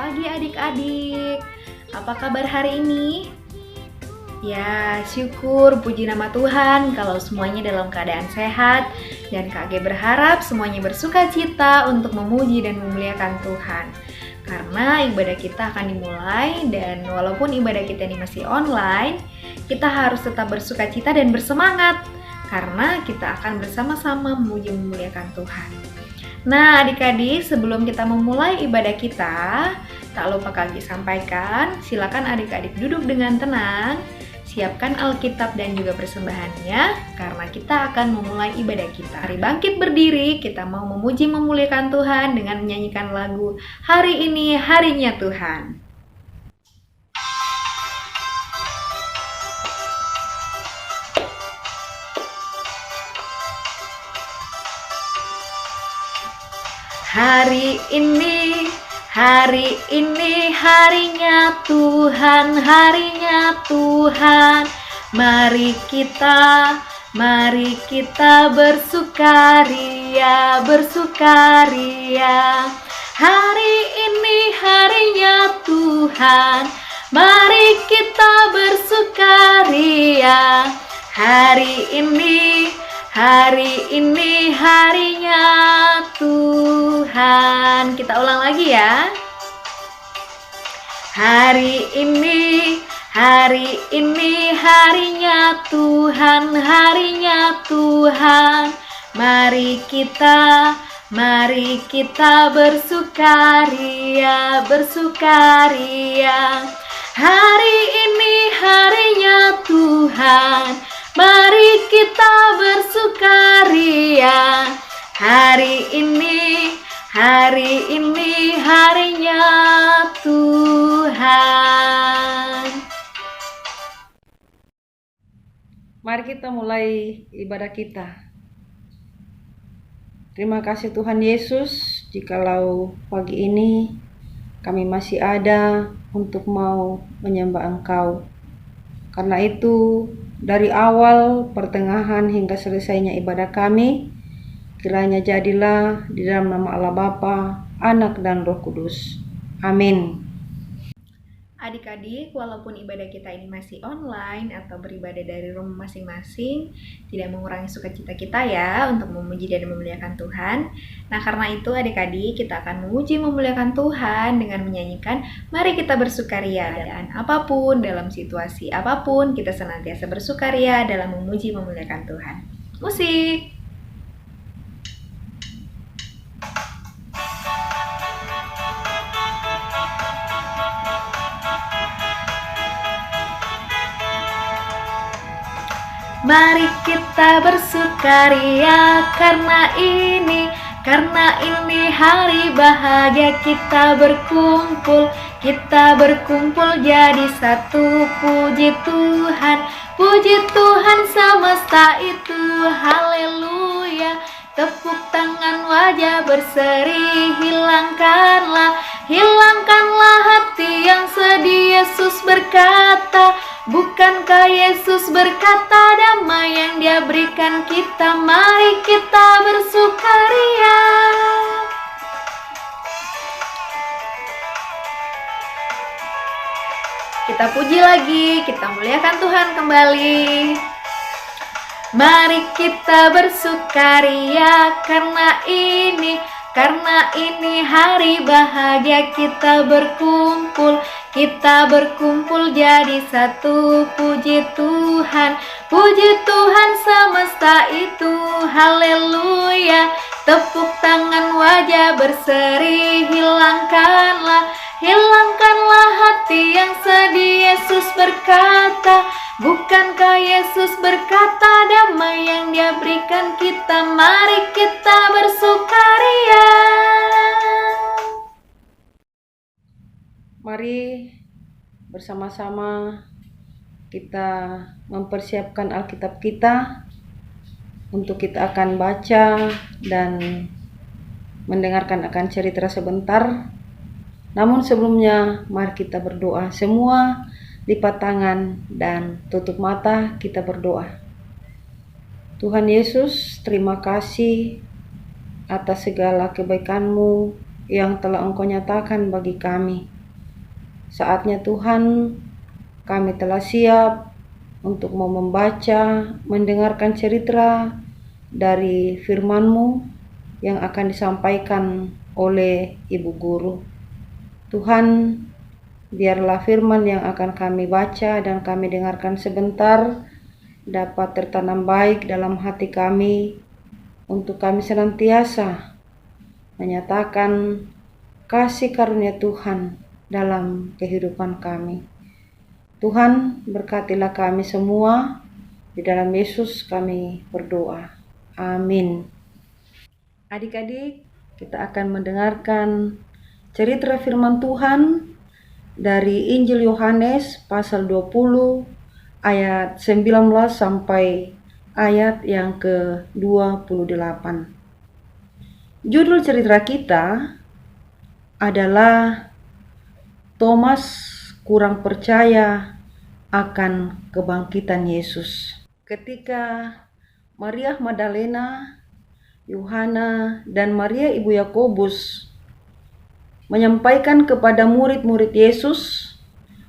pagi adik-adik. Apa kabar hari ini? Ya, syukur puji nama Tuhan kalau semuanya dalam keadaan sehat dan Kak Ge berharap semuanya bersuka cita untuk memuji dan memuliakan Tuhan. Karena ibadah kita akan dimulai dan walaupun ibadah kita ini masih online, kita harus tetap bersuka cita dan bersemangat karena kita akan bersama-sama memuji memuliakan Tuhan. Nah, adik-adik, sebelum kita memulai ibadah kita, tak lupa Kak Gi sampaikan, silakan adik-adik duduk dengan tenang, siapkan Alkitab dan juga persembahannya, karena kita akan memulai ibadah kita. Mari bangkit berdiri, kita mau memuji memuliakan Tuhan dengan menyanyikan lagu Hari Ini Harinya Tuhan. Hari ini harinya Tuhan, harinya Tuhan. Mari kita bersukaria, bersukaria. Hari ini harinya Tuhan, mari kita bersukaria. Hari ini harinya Tuhan. Kita ulang lagi ya. Hari ini harinya Tuhan, harinya Tuhan. Mari kita bersukaria, bersukaria. Hari ini harinya Tuhan, mari kita bersukaria. Hari ini harinya Tuhan. Mari kita mulai ibadah kita. Terima kasih Tuhan Yesus, jikalau pagi ini kami masih ada untuk mau menyembah Engkau. Karena itu, dari awal, pertengahan hingga selesainya ibadah kami, kiranya jadilah di dalam nama Allah Bapa, Anak dan Roh Kudus. Amin. Adik-adik, walaupun ibadah kita ini masih online atau beribadah dari rumah masing-masing, tidak mengurangi sukacita kita ya untuk memuji dan memuliakan Tuhan. Nah, karena itu adik-adik, kita akan memuji memuliakan Tuhan dengan menyanyikan Mari Kita Bersukaria. Dan apapun, dalam situasi apapun, kita senantiasa bersukaria dalam memuji memuliakan Tuhan. Musik! Mari kita bersukaria karena ini hari bahagia kita berkumpul jadi satu. Puji Tuhan semesta itu, haleluya. Tepuk tangan wajah berseri, hilangkanlah hati yang sedih. Yesus berkata, bukankah Yesus berkata damai yang Dia berikan kita? Mari kita bersukaria. Kita puji lagi, kita muliakan Tuhan kembali. Mari kita bersukaria karena ini hari bahagia kita berkumpul jadi satu. Puji Tuhan semesta itu, haleluya. Tepuk tangan wajah berseri, hilangkanlah hati yang sedih. Yesus berkata, bukankah Yesus berkata damai yang Dia berikan kita? Mari kita bersukaria. Mari bersama-sama kita mempersiapkan Alkitab kita untuk kita akan baca dan mendengarkan akan cerita sebentar. Namun sebelumnya mari kita berdoa. Semua lipat tangan dan tutup mata, kita berdoa. Tuhan Yesus, terima kasih atas segala kebaikan-Mu yang telah Engkau nyatakan bagi kami. Saatnya Tuhan, kami telah siap untuk mau membaca, mendengarkan cerita dari firman-Mu yang akan disampaikan oleh Ibu Guru. Tuhan, biarlah firman yang akan kami baca dan kami dengarkan sebentar dapat tertanam baik dalam hati kami untuk kami senantiasa menyatakan kasih karunia Tuhan dalam kehidupan kami. Tuhan, berkatilah kami semua. Di dalam Yesus kami berdoa. Amin. Adik-adik, kita akan mendengarkan cerita firman Tuhan dari Injil Yohanes pasal 20 ayat 19 sampai ayat yang ke-28. Judul cerita kita adalah Thomas kurang percaya akan kebangkitan Yesus. Ketika Maria Magdalena, Yohana, dan Maria ibu Yakobus menyampaikan kepada murid-murid Yesus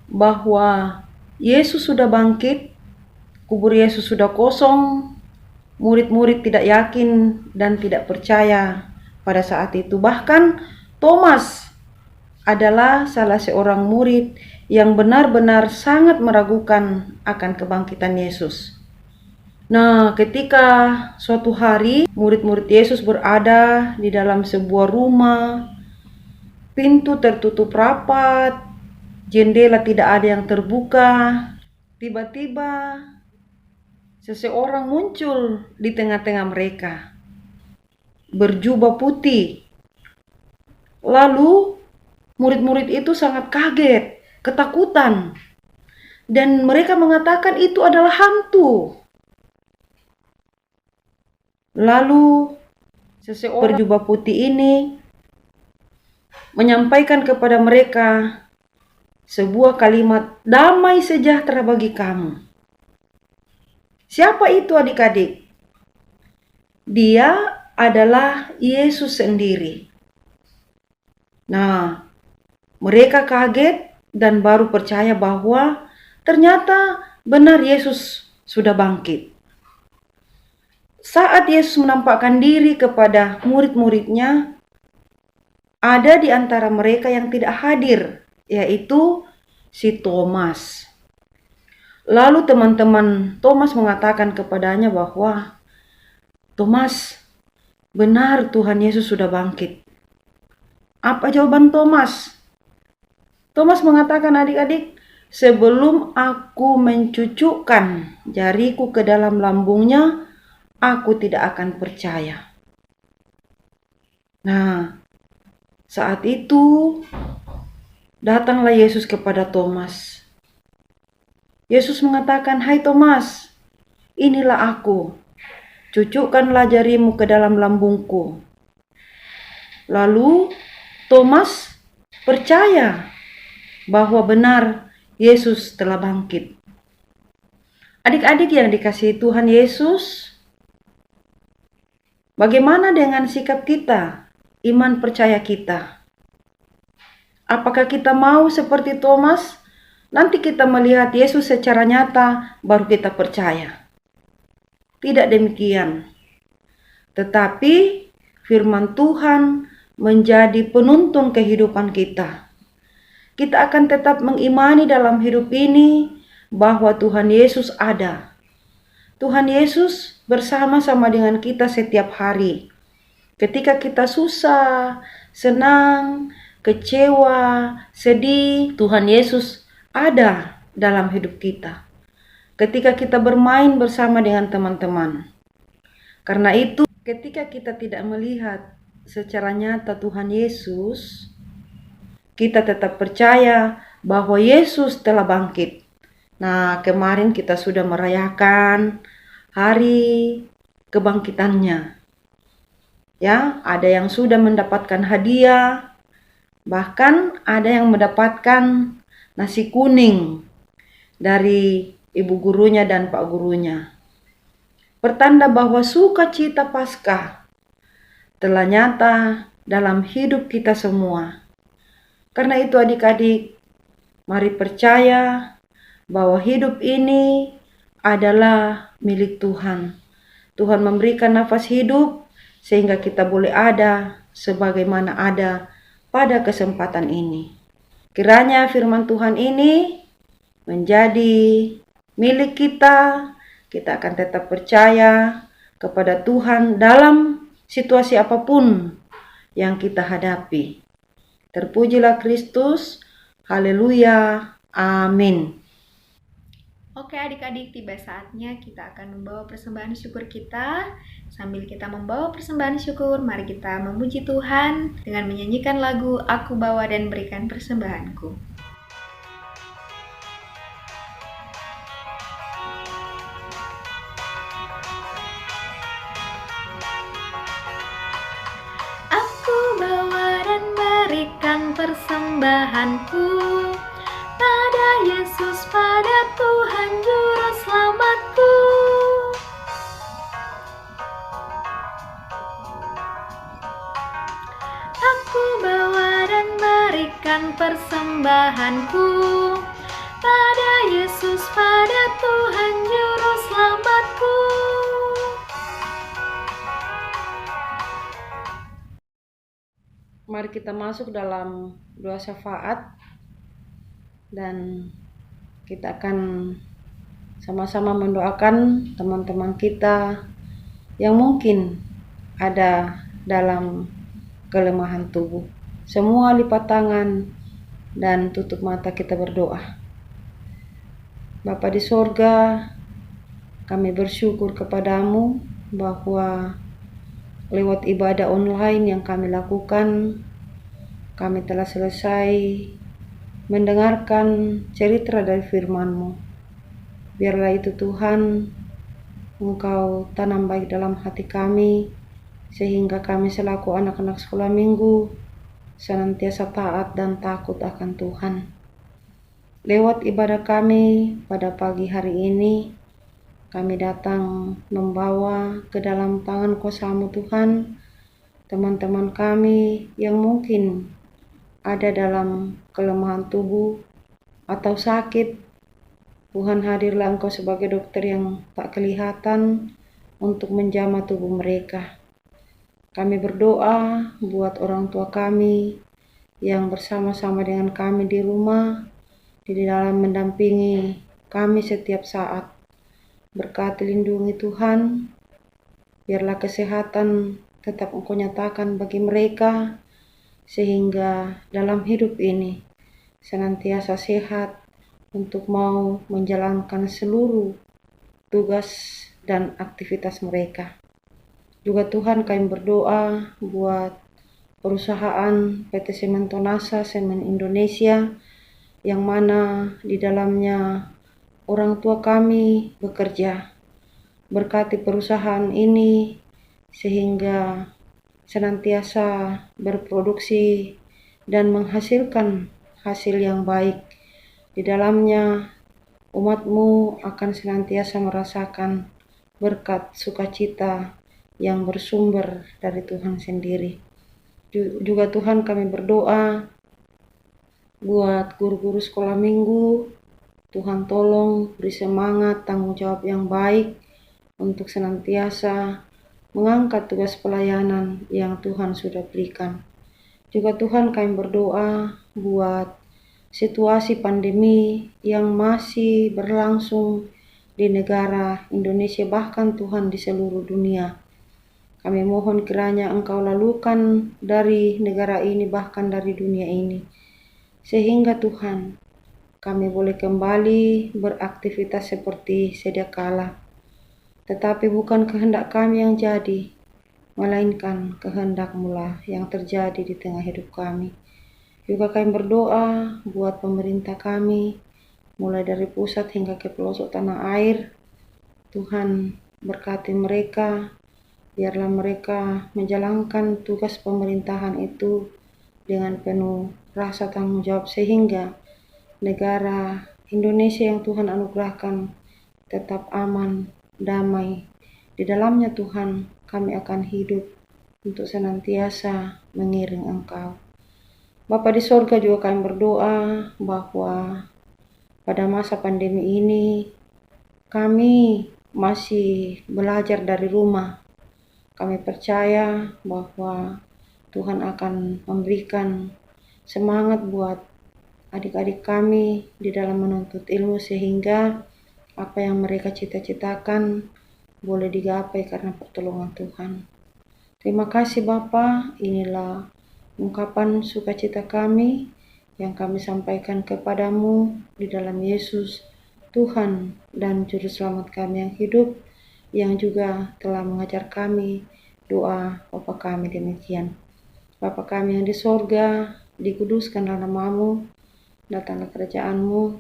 bahwa Yesus sudah bangkit, kubur Yesus sudah kosong, murid-murid tidak yakin dan tidak percaya pada saat itu. Bahkan Thomas adalah salah seorang murid yang benar-benar sangat meragukan akan kebangkitan Yesus. Nah, ketika suatu hari murid-murid Yesus berada di dalam sebuah rumah, pintu tertutup rapat, jendela tidak ada yang terbuka, tiba-tiba seseorang muncul di tengah-tengah mereka, berjubah putih. Lalu murid-murid itu sangat kaget, ketakutan, dan mereka mengatakan itu adalah hantu. Lalu seseorang berjubah putih ini menyampaikan kepada mereka sebuah kalimat, damai sejahtera bagi kamu. Siapa itu adik-adik? Dia adalah Yesus sendiri. Nah, mereka kaget dan baru percaya bahwa ternyata benar Yesus sudah bangkit. Saat Yesus menampakkan diri kepada murid-muridnya, ada di antara mereka yang tidak hadir, yaitu si Thomas. Lalu teman-teman Thomas mengatakan kepadanya bahwa, Thomas, benar Tuhan Yesus sudah bangkit. Apa jawaban Thomas? Thomas mengatakan, adik-adik, sebelum aku mencucukkan jariku ke dalam lambungnya, aku tidak akan percaya. Nah, saat itu datanglah Yesus kepada Thomas. Yesus mengatakan, hai Thomas, inilah aku. Cucukkanlah jarimu ke dalam lambungku. Lalu Thomas percaya bahwa benar Yesus telah bangkit. Adik-adik yang dikasihi Tuhan Yesus, bagaimana dengan sikap kita, iman percaya kita? Apakah kita mau seperti Thomas? Nanti kita melihat Yesus secara nyata, baru kita percaya. Tidak demikian. Tetapi firman Tuhan menjadi penuntun kehidupan kita. Kita akan tetap mengimani dalam hidup ini bahwa Tuhan Yesus ada. Tuhan Yesus bersama-sama dengan kita setiap hari. Ketika kita susah, senang, kecewa, sedih, Tuhan Yesus ada dalam hidup kita. Ketika kita bermain bersama dengan teman-teman. Karena itu, ketika kita tidak melihat secara nyata Tuhan Yesus, kita tetap percaya bahwa Yesus telah bangkit. Nah, kemarin kita sudah merayakan hari kebangkitannya. Ya, ada yang sudah mendapatkan hadiah, bahkan ada yang mendapatkan nasi kuning dari ibu gurunya dan pak gurunya. Pertanda bahwa sukacita Paskah telah nyata dalam hidup kita semua. Karena itu adik-adik, mari percaya bahwa hidup ini adalah milik Tuhan. Tuhan memberikan nafas hidup sehingga kita boleh ada sebagaimana ada pada kesempatan ini. Kiranya firman Tuhan ini menjadi milik kita. Kita akan tetap percaya kepada Tuhan dalam situasi apapun yang kita hadapi. Terpujilah Kristus. Haleluya. Amin. Oke adik-adik, tiba saatnya kita akan membawa persembahan syukur kita. Sambil kita membawa persembahan syukur, mari kita memuji Tuhan dengan menyanyikan lagu Aku Bawa dan Berikan Persembahanku. Aku bawa dan berikan persembahanku pada Yesus, pada Tuhan Juru Selamatku. Aku bawa dan berikan persembahanku pada Yesus, pada Tuhan Juru Selamatku. Mari kita masuk dalam doa syafaat dan kita akan sama-sama mendoakan teman-teman kita yang mungkin ada dalam kelemahan tubuh. Semua lipat tangan dan tutup mata, kita berdoa. Bapa di sorga, kami bersyukur kepadamu bahwa lewat ibadah online yang kami lakukan, kami telah selesai mendengarkan cerita dari firman-Mu. Biarlah itu Tuhan, Engkau tanam baik dalam hati kami, sehingga kami selaku anak-anak sekolah minggu senantiasa taat dan takut akan Tuhan. Lewat ibadah kami pada pagi hari ini, kami datang membawa ke dalam tangan kuasa-Mu Tuhan, teman-teman kami yang mungkin ada dalam kelemahan tubuh atau sakit. Tuhan, hadirlah Engkau sebagai dokter yang tak kelihatan untuk menjamah tubuh mereka. Kami berdoa buat orang tua kami yang bersama-sama dengan kami di rumah, di dalam mendampingi kami setiap saat. Berkati lindungi Tuhan, biarlah kesehatan tetap Engkau nyatakan bagi mereka, sehingga dalam hidup ini senantiasa sehat untuk mau menjalankan seluruh tugas dan aktivitas mereka. Juga Tuhan, kami berdoa buat perusahaan PT Semen Tonasa, Semen Indonesia, yang mana di dalamnya orang tua kami bekerja. Berkati perusahaan ini sehingga senantiasa berproduksi dan menghasilkan hasil yang baik. Di dalamnya umat-Mu akan senantiasa merasakan berkat sukacita yang bersumber dari Tuhan sendiri. Juga Tuhan, kami berdoa buat guru-guru sekolah minggu. Tuhan tolong beri semangat, tanggung jawab yang baik untuk senantiasa mengangkat tugas pelayanan yang Tuhan sudah berikan. Juga Tuhan, kami berdoa buat situasi pandemi yang masih berlangsung di negara Indonesia, bahkan Tuhan di seluruh dunia. Kami mohon kiranya Engkau lalukan dari negara ini, bahkan dari dunia ini, sehingga Tuhan, kami boleh kembali beraktivitas seperti sedia kala. Tetapi bukan kehendak kami yang jadi, melainkan kehendak-Mu lah yang terjadi di tengah hidup kami. Juga kami berdoa buat pemerintah kami, mulai dari pusat hingga ke pelosok tanah air. Tuhan, berkati mereka, biarlah mereka menjalankan tugas pemerintahan itu dengan penuh rasa tanggung jawab, sehingga negara Indonesia yang Tuhan anugerahkan tetap aman, damai. Di dalamnya Tuhan, kami akan hidup untuk senantiasa mengiring Engkau. Bapa di sorga, juga kami berdoa bahwa pada masa pandemi ini kami masih belajar dari rumah. Kami percaya bahwa Tuhan akan memberikan semangat buat adik-adik kami di dalam menuntut ilmu, sehingga apa yang mereka cita-citakan boleh digapai karena pertolongan Tuhan. Terima kasih Bapa, inilah ungkapan sukacita kami yang kami sampaikan kepadamu di dalam Yesus, Tuhan dan Juru Selamat kami yang hidup, yang juga telah mengajar kami doa Bapa kami demikian. Bapa kami yang di sorga, dikuduskanlah namamu, datanglah kerajaanmu,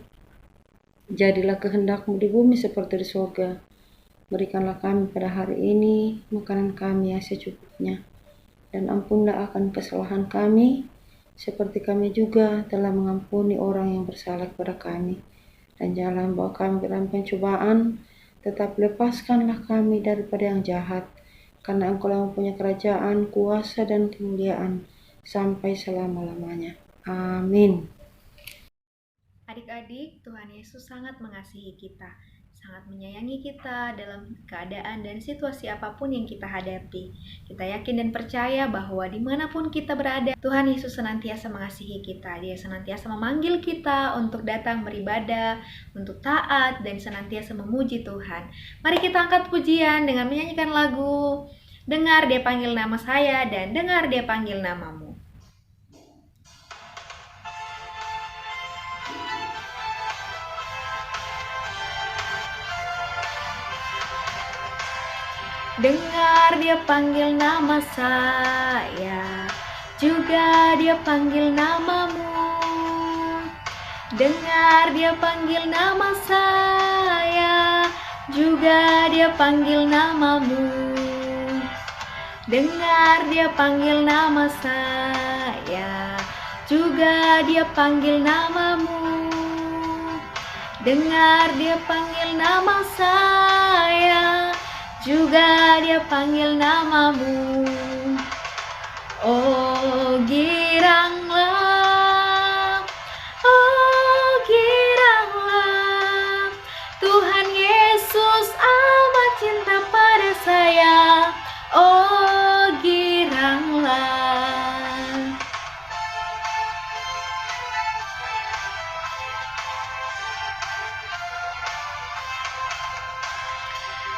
jadilah kehendakmu di bumi seperti di sorga. Berikanlah kami pada hari ini makanan kami yang secukupnya, dan ampunlah akan kesalahan kami, seperti kami juga telah mengampuni orang yang bersalah kepada kami. Dan janganlah membawa kami ke dalam pencobaan, tetapi lepaskanlah kami daripada yang jahat, karena Engkau yang mempunyai kerajaan, kuasa, dan kemuliaan sampai selama-lamanya. Amin. Adik-adik, Tuhan Yesus sangat mengasihi kita, sangat menyayangi kita dalam keadaan dan situasi apapun yang kita hadapi. Kita yakin dan percaya bahwa dimanapun kita berada, Tuhan Yesus senantiasa mengasihi kita. Dia senantiasa memanggil kita untuk datang beribadah, untuk taat, dan senantiasa memuji Tuhan. Mari kita angkat pujian dengan menyanyikan lagu Dengar Dia Panggil Nama Saya dan Dengar Dia Panggil Namamu. Dengar Dia panggil nama saya, juga Dia panggil namamu. Dengar Dia panggil nama saya, juga Dia panggil namamu. Dengar Dia panggil nama saya, juga Dia panggil namamu. Dengar Dia panggil nama saya, juga Dia panggil namamu. Oh giranglah, Tuhan Yesus amat cinta pada saya. Oh giranglah.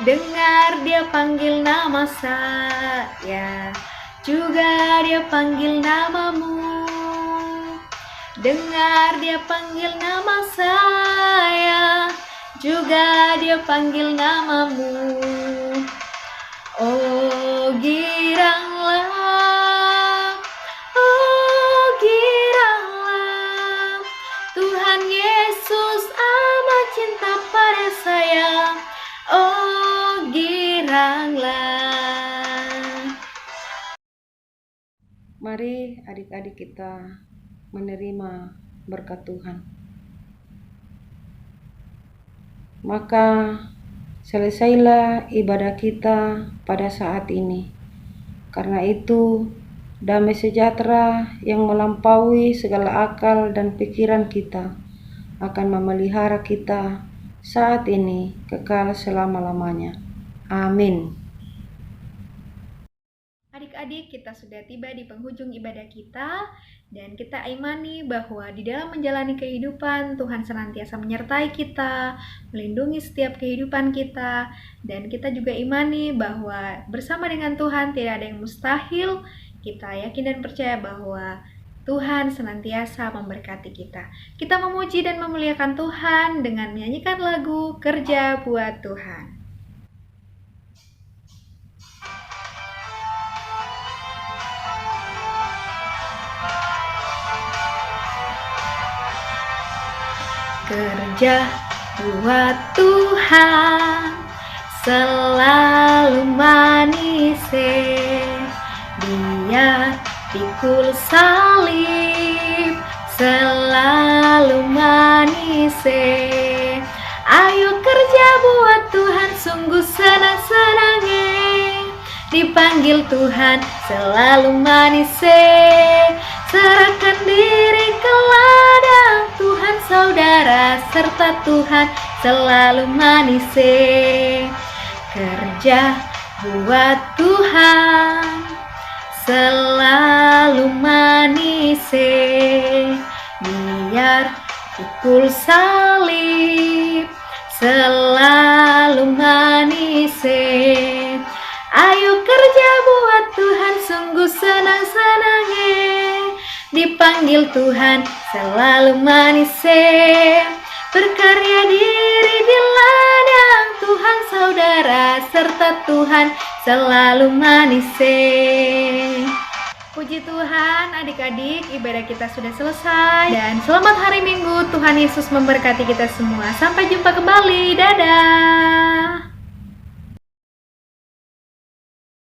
Dengar Dia panggil nama saya, juga Dia panggil namamu. Dengar Dia panggil nama saya, juga Dia panggil namamu. Oh giranglah, Tuhan Yesus amat cinta pada saya. Oh giranglah. Mari adik-adik kita menerima berkat Tuhan. Maka selesailah ibadah kita pada saat ini. Karena itu, damai sejahtera yang melampaui segala akal dan pikiran kita akan memelihara kita saat ini kekal selama-lamanya. Amin. Adik-adik, kita sudah tiba di penghujung ibadah kita, dan kita imani bahwa di dalam menjalani kehidupan, Tuhan senantiasa menyertai kita, melindungi setiap kehidupan kita, dan kita juga imani bahwa bersama dengan Tuhan tidak ada yang mustahil. Kita yakin dan percaya bahwa Tuhan senantiasa memberkati kita. Kita memuji dan memuliakan Tuhan dengan menyanyikan lagu Kerja Buat Tuhan. Kerja buat Tuhan selalu manis, Dia pikul salib selalu manis. Ayo kerja buat Tuhan, sungguh senang-senangnya. dipanggil Tuhan selalu manis. Serahkan diri ke ladang Tuhan saudara, serta Tuhan selalu manis. Kerja buat Tuhan selalu manis. Biar pikul salib selalu manis. Ayo kerja buat Tuhan, sungguh senang-senang. Dipanggil Tuhan selalu manis. Berkarya diri di ladang Tuhan saudara, serta Tuhan selalu manis. Puji Tuhan, adik-adik, ibadah kita sudah selesai. Dan selamat hari Minggu, Tuhan Yesus memberkati kita semua. Sampai jumpa kembali, dadah.